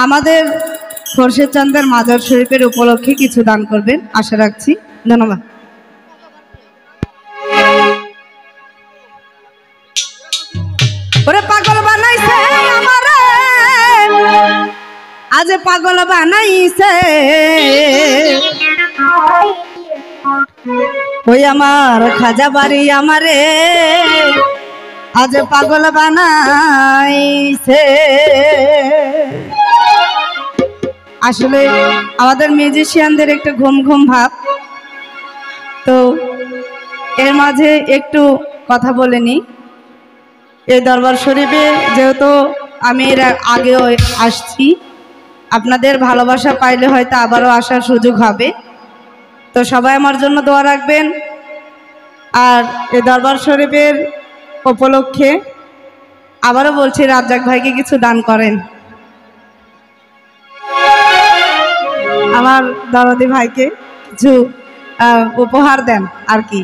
আমাদের খোরশেদ চান্দের মাজার শরীফের উপলক্ষে কিছু দান করবেন আশা রাখছি। ধন্যবাদ। ওরে পাগল বানাইছে আমারে, আজ পাগল বানাইছে, ওই আমার খাজা বাড়ি আমারে আজ পাগল বানাইছে। আসলে আমাদের মিউজিশিয়ানদের একটু ঘুম ঘুম ভাব, তো এর মাঝে একটু কথা বলে নি। এই দরবার শরীফে যেহেতু আমি এর আগেও আসছি, আপনাদের ভালোবাসা পাইলে হয়তো আবারও আসার সুযোগ হবে, তো সবাই আমার জন্য দোয়া রাখবেন। আর এই দরবার শরীফের উপলক্ষে আবারও বলছি, রাজ্জাক ভাইকে কিছু দান করেন, আমার দরদি ভাইকে কিছু উপহার দেন আর কি।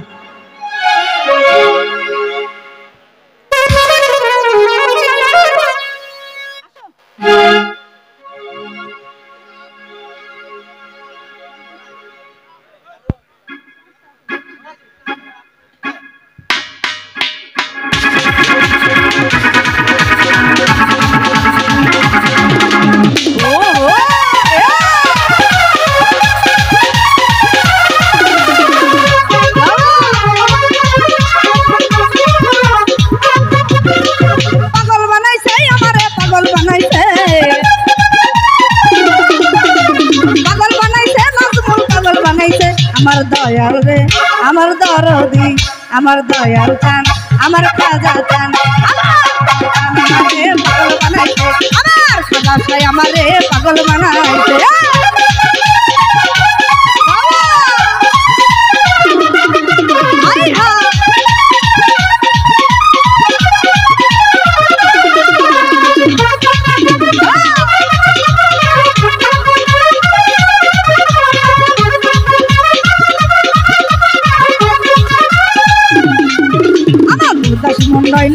আমার দয়াল রে, আমার দরদি, আমার দয়াল চান, আমার খাজা চান, আমারে পাগল বানাইছে, আমার খাজা চাই আমারে পাগল বানাইছে।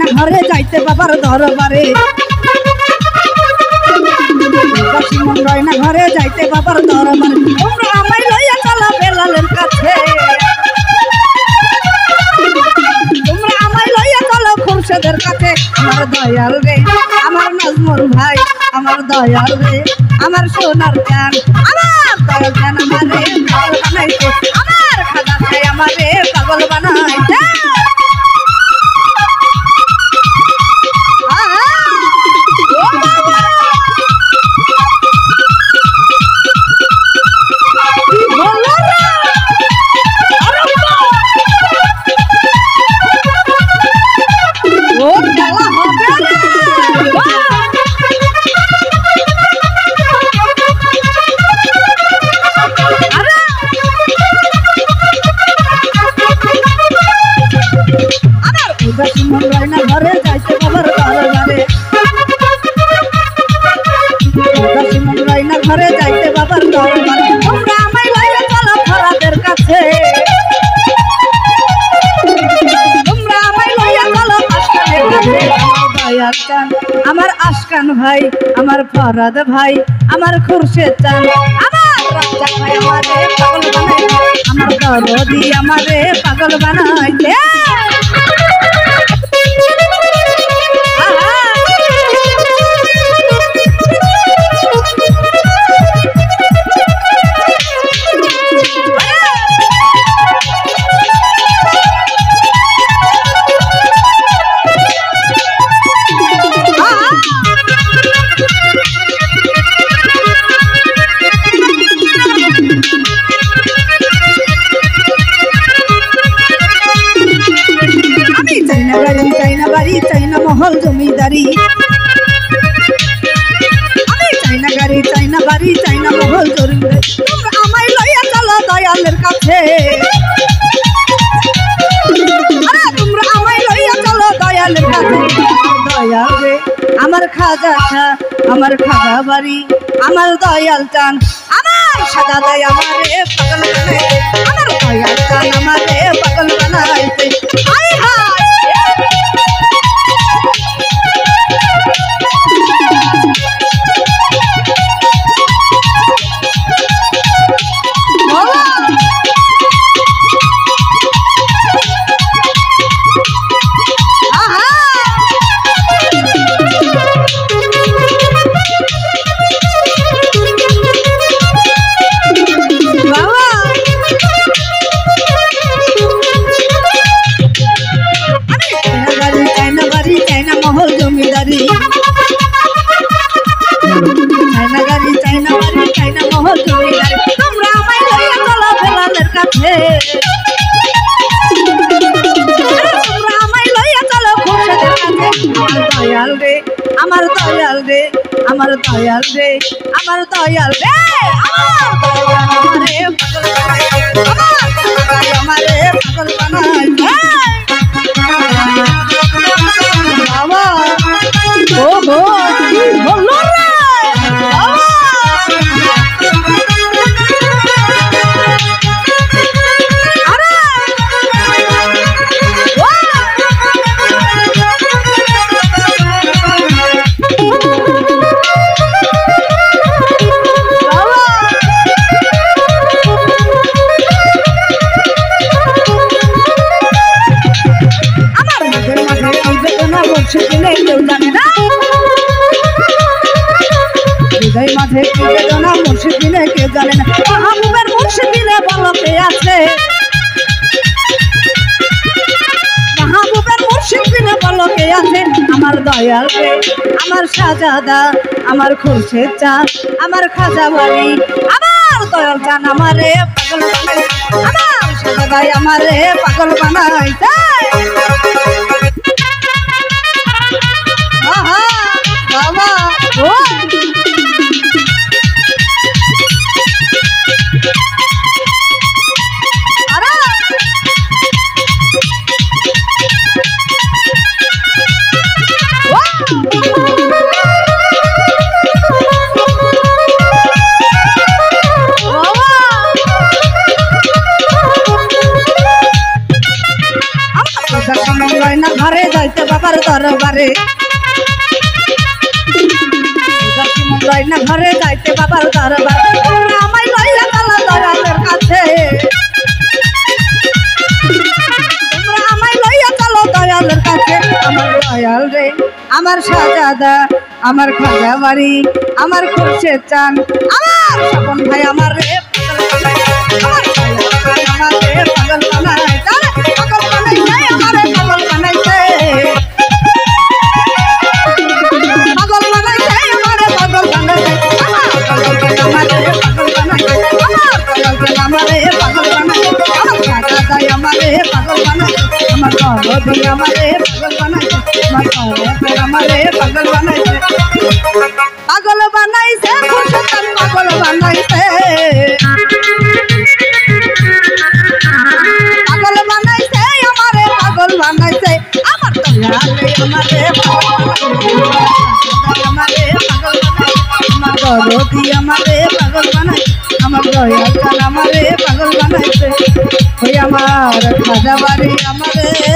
না ঘরে যাইতে বাবার দরবারে, মন রয় না ঘরে যাইতে বাবার দরবারে, তোমরা আমায় লইয়া চলো বেলালের কাছে, তোমরা আমায় লইয়া চলো খুরশেদের কাছে। আমার দয়াল রে, আমার নাজমুল ভাই, আমার দয়াল রে, আমার সোনার জান, আমার দয়াল জান আমারে পাগল বানাইছে, আমার খাজা চাই আমারে পাগল বানাইছে। ঘরে যাইতে বাবার দরবারে, মন রয় না ঘরে যাইতে বাবার দরবারে, তোমরা আমায় লইয়া চলো ফরাদের কাছে, তোমরা আমায় লইয়া চলো আশকানের কাছে। দয়াল চান আমার আশকান ভাই, আমার ফরাদ ভাই, আমার খুরশেদ চান, আমার রাজ্জাক ভাই আমারে পাগল বানাইছে, আমার দরদি আমারে পাগল বানাইছে। চাইনা মহল জমিদারি, আমি চাইনা গাড়ি, চাইনা বাড়ি, চাইনা মহল জমিদারি, তোমরা আমায় লইয়া চলো দয়ালের কাছে, তোমরা আমায় লইয়া চলো দয়ালের কাছে। দয়াল রে, আমার খাজা খা, আমার খাজা বাড়ি, আমার দয়াল চান, আমার সাজা দেয় আমারে পাগল বানাইছে, আমার দয়াল চান আমারে পাগল বানাইছে। হায় হায় আছে তোমরা আমায় লইয়া চলো খুরশেদের কাছে দয়াল রে আমার দয়াল রে আমার দয়াল রে আমার দয়াল রে আমারে পাগল বানাই বাবা ও গো বললো রে মাঝে কি বেদনা মুর্শিদ দিলে কে জানে না মাহবুবের মুর্শিদ দিলে বলো কে আছে মাহবুবের মুর্শিদ দিলে বলো কে আছে আমার দয়াল রে আমার শাহজাদা আমার খুরশেদ চাঁদ আমার খাজা বাড়ি আমার দয়াল চান আমারে পাগল বানাই আমার শাহজাদাই আমারে পাগল বানাইছে বাবা ও ঘরে যাইতে বাবার দরবারে না ঘরে যাইতে বাবার দরবার আমায় লইয়া চলো দয়ালের কাছে তোমরা আমায় লইয়া চলো দয়ালের কাছে আমার দয়াল রে আমার শাহজাদা আমার খাজা বাড়ি আমার খুরশেদ চান আমার স্বপন ভাই আমার রে পাগল বানাই পাগল বানাইছে আমারে পাগল বানাইছে পাগল বানাইছে আমারে পাগল বানাইছে আমারে পাগল বানাইছে আমার শাহজাদা আমারে পাগল বানাইছে আমার দরদি আমারে পাগল বানাইছে আমার দরদি আমারে পাগল বানাইছে পাগল বানাইছে খুরশেদ পাগল বানাইছে পাগল বানাইছে আমারে পাগল বানাইছে আমার দয়াল রে আমারে পাগল বানাইছে আমার দরদি আমারে পাগল বানাইছে আমার দয়াল চান আমারে পাগল বানাইছে ওই আমার খাজা বাড়ি আমারে